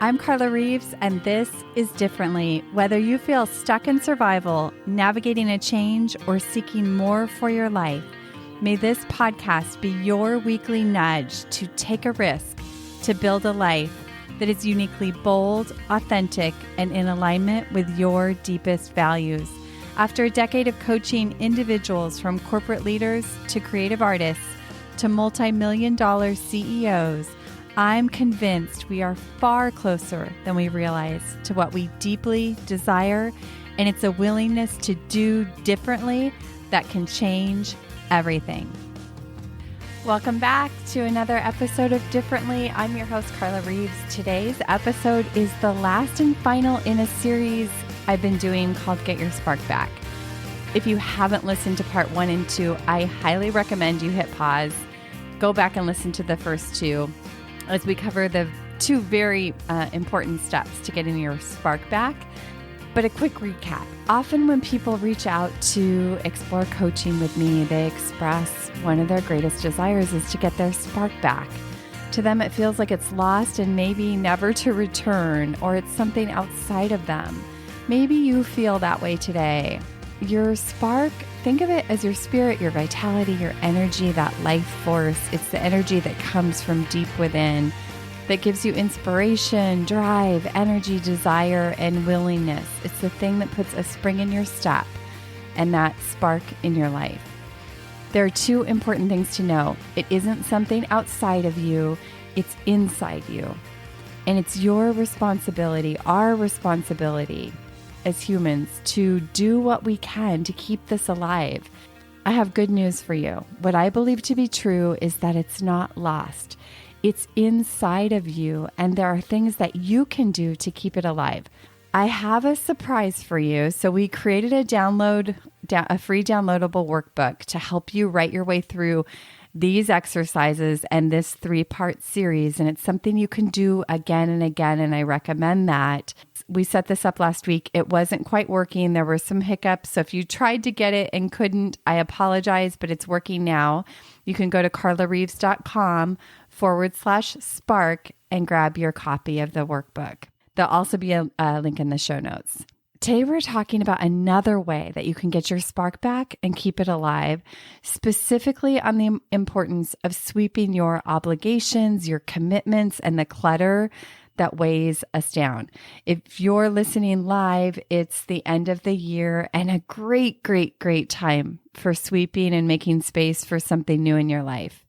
I'm Carla Reeves, and this is Differently. Whether you feel stuck in survival, navigating a change, or seeking more for your life, may this podcast be your weekly nudge to take a risk to build a life that is uniquely bold, authentic, and in alignment with your deepest values. After a decade of coaching individuals from corporate leaders to creative artists to multi-million-dollar CEOs, I'm convinced we are far closer than we realize to what we deeply desire, and it's a willingness to do differently that can change everything. Welcome back to another episode of Differently. I'm your host, Carla Reeves. Today's episode is the last and final in a series I've been doing called Get Your Spark Back. If you haven't listened to part 1 and 2, I highly recommend you hit pause, go back and listen to the first 2 as we cover the 2 very important steps to getting your spark back. But a quick recap. Often when people reach out to explore coaching with me, they express one of their greatest desires is to get their spark back. To them, it feels like it's lost and maybe never to return, or it's something outside of them. Maybe you feel that way today. Your spark, think of it as your spirit, your vitality, your energy, that life force. It's the energy that comes from deep within that gives you inspiration, drive, energy, desire, and willingness. It's the thing that puts a spring in your step and that spark in your life. There are 2 important things to know. It isn't something outside of you, it's inside you. And it's your responsibility, our responsibility as humans, to do what we can to keep this alive. I have good news for you. What I believe to be true is that it's not lost. It's inside of you, and there are things that you can do to keep it alive. I have a surprise for you. So we created a free downloadable workbook to help you write your way through these exercises and this 3-part series. And it's something you can do again and again. And I recommend that. We set this up last week. It wasn't quite working. There were some hiccups. So if you tried to get it and couldn't, I apologize, but it's working now. You can go to carlareeves.com/spark and grab your copy of the workbook. There'll also be a link in the show notes. Today, we're talking about another way that you can get your spark back and keep it alive, specifically on the importance of sweeping your obligations, your commitments, and the clutter that weighs us down. If you're listening live, it's the end of the year and a great, great, great time for sweeping and making space for something new in your life.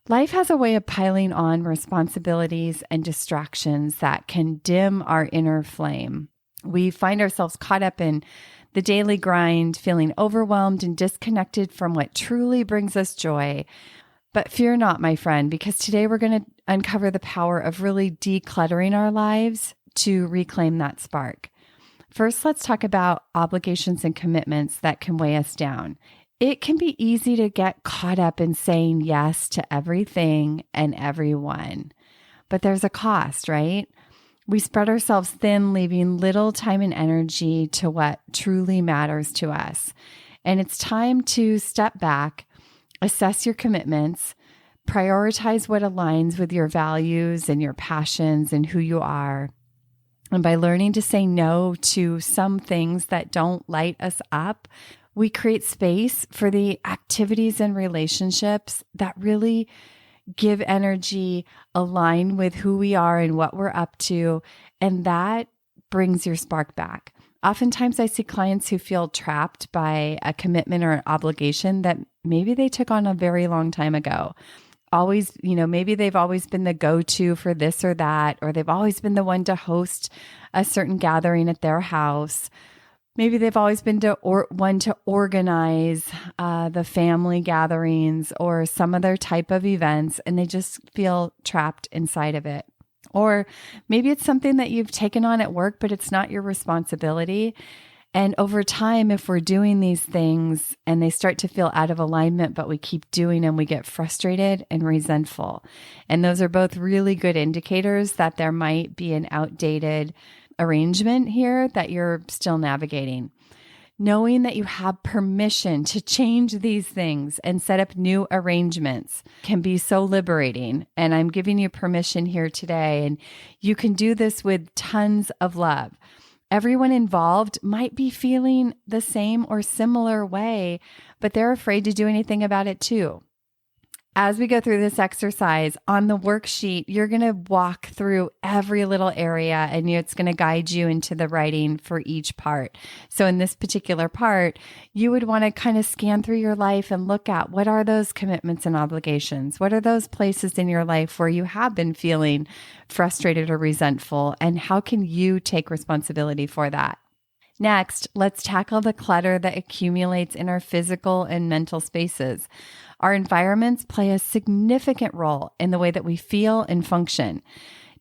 Life has a way of piling on responsibilities and distractions that can dim our inner flame. We find ourselves caught up in the daily grind, feeling overwhelmed and disconnected from what truly brings us joy. But fear not, my friend, because today we're going to uncover the power of really decluttering our lives to reclaim that spark. First, let's talk about obligations and commitments that can weigh us down. It can be easy to get caught up in saying yes to everything and everyone, but there's a cost, right? We spread ourselves thin, leaving little time and energy to what truly matters to us. And it's time to step back, assess your commitments, prioritize what aligns with your values and your passions and who you are. And by learning to say no to some things that don't light us up, we create space for the activities and relationships that really give energy, align with who we are and what we're up to, and that brings your spark back. Oftentimes I see clients who feel trapped by a commitment or an obligation that maybe they took on a very long time ago. Maybe they've always been the go-to for this or that, or they've always been the one to host a certain gathering at their house. Maybe they've always been one to organize the family gatherings or some other type of events, and they just feel trapped inside of it. Or maybe it's something that you've taken on at work, but it's not your responsibility. And over time, if we're doing these things and they start to feel out of alignment, but we keep doing them, we get frustrated and resentful. And those are both really good indicators that there might be an outdated arrangement here that you're still navigating. Knowing that you have permission to change these things and set up new arrangements can be so liberating. And I'm giving you permission here today. And you can do this with tons of love. Everyone involved might be feeling the same or similar way, but they're afraid to do anything about it too. As we go through this exercise on the worksheet, you're going to walk through every little area and it's going to guide you into the writing for each part. So in this particular part, you would want to kind of scan through your life and look at what are those commitments and obligations? What are those places in your life where you have been feeling frustrated or resentful? And how can you take responsibility for that? Next, let's tackle the clutter that accumulates in our physical and mental spaces. Our environments play a significant role in the way that we feel and function.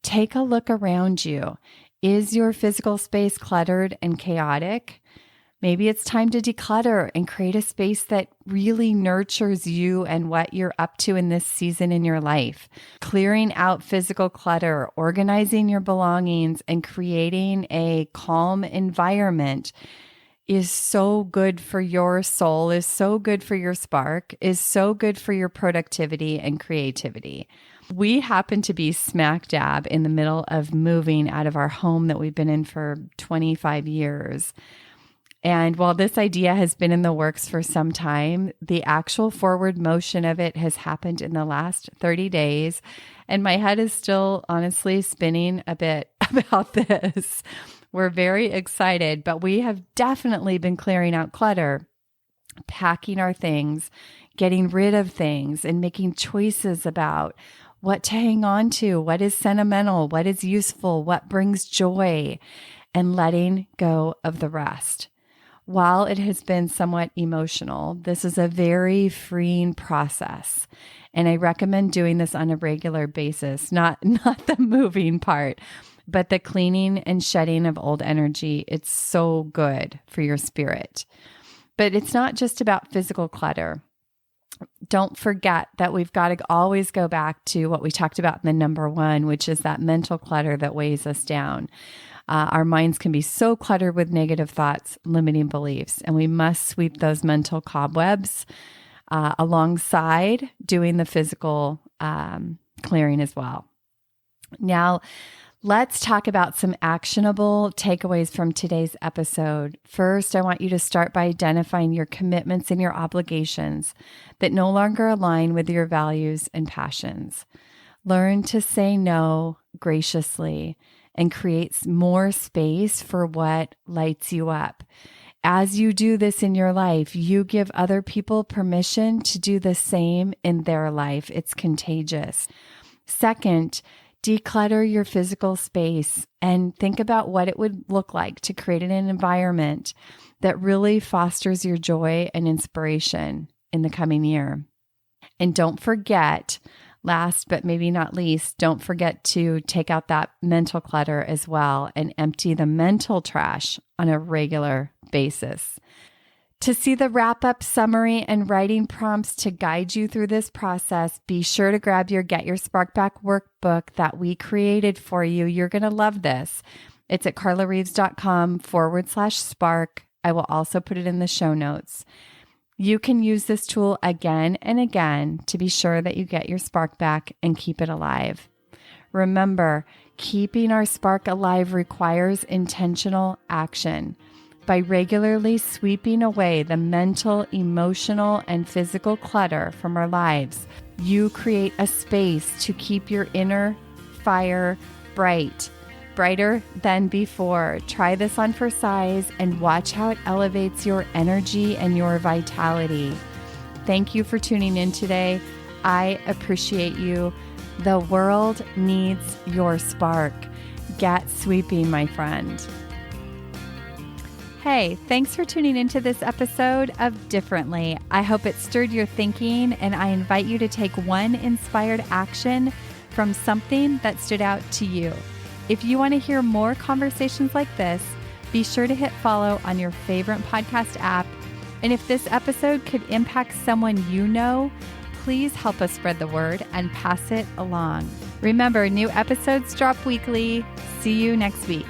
Take a look around you. Is your physical space cluttered and chaotic? Maybe it's time to declutter and create a space that really nurtures you and what you're up to in this season in your life. Clearing out physical clutter, organizing your belongings, and creating a calm environment is so good for your soul, is so good for your spark, is so good for your productivity and creativity. We happen to be smack dab in the middle of moving out of our home that we've been in for 25 years. And while this idea has been in the works for some time, the actual forward motion of it has happened in the last 30 days. And my head is still honestly spinning a bit about this. We're very excited, but we have definitely been clearing out clutter, packing our things, getting rid of things, and making choices about what to hang on to, what is sentimental, what is useful, what brings joy, and letting go of the rest. While it has been somewhat emotional, this is a very freeing process. And I recommend doing this on a regular basis, not the moving part, but the cleaning and shedding of old energy. It's so good for your spirit. But it's not just about physical clutter. Don't forget that we've got to always go back to what we talked about in the number one, which is that mental clutter that weighs us down. Our minds can be so cluttered with negative thoughts, limiting beliefs, and we must sweep those mental cobwebs alongside doing the physical clearing as well. Now, let's talk about some actionable takeaways from today's episode. First, I want you to start by identifying your commitments and your obligations that no longer align with your values and passions. Learn to say no graciously and creates more space for what lights you up. As you do this in your life, you give other people permission to do the same in their life. It's contagious. Second, declutter your physical space and think about what it would look like to create an environment that really fosters your joy and inspiration in the coming year. And don't forget, last but maybe not least, don't forget to take out that mental clutter as well and empty the mental trash on a regular basis. To see the wrap-up summary and writing prompts to guide you through this process, be sure to grab your Get Your Spark Back workbook that we created for you. You're going to love this. It's at carlareeves.com/spark. I will also put it in the show notes. You can use this tool again and again to be sure that you get your spark back and keep it alive. Remember, keeping our spark alive requires intentional action. By regularly sweeping away the mental, emotional, and physical clutter from our lives, you create a space to keep your inner fire brighter than before. Try this on for size and watch how it elevates your energy and your vitality. Thank you for tuning in today. I appreciate you. The world needs your spark. Get sweeping, my friend. Hey, thanks for tuning into this episode of Differently. I hope it stirred your thinking, and I invite you to take one inspired action from something that stood out to you. If you want to hear more conversations like this, be sure to hit follow on your favorite podcast app. And if this episode could impact someone you know, please help us spread the word and pass it along. Remember, new episodes drop weekly. See you next week.